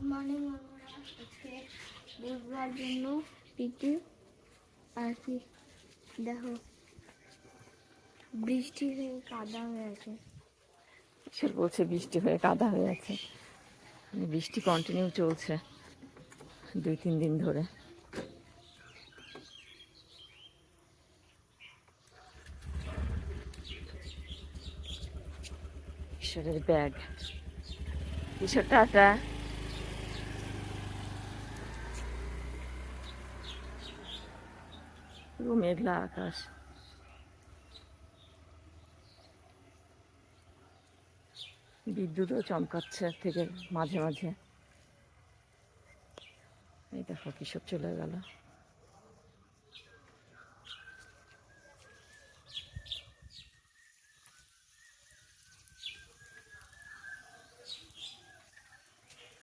Good morning বন্ধুরা, আজকে বুধবার জন্য পিটি আর কি দেখো বৃষ্টি হয়ে কাদা হয়ে আছে। সে বলছে বৃষ্টি হয়ে কাদা হয়ে আছে, বৃষ্টি কন্টিনিউ চলছে 2-3 দিন ধরে। ঈশ্বরের ব্যাগ, ঈশ্বর টাটা। পুরো মেঘলা আকাশ, বিদ্যুৎও চমকাচ্ছে থেকে মাঝে মাঝে। এই দেখো কিশোর চলে গেল।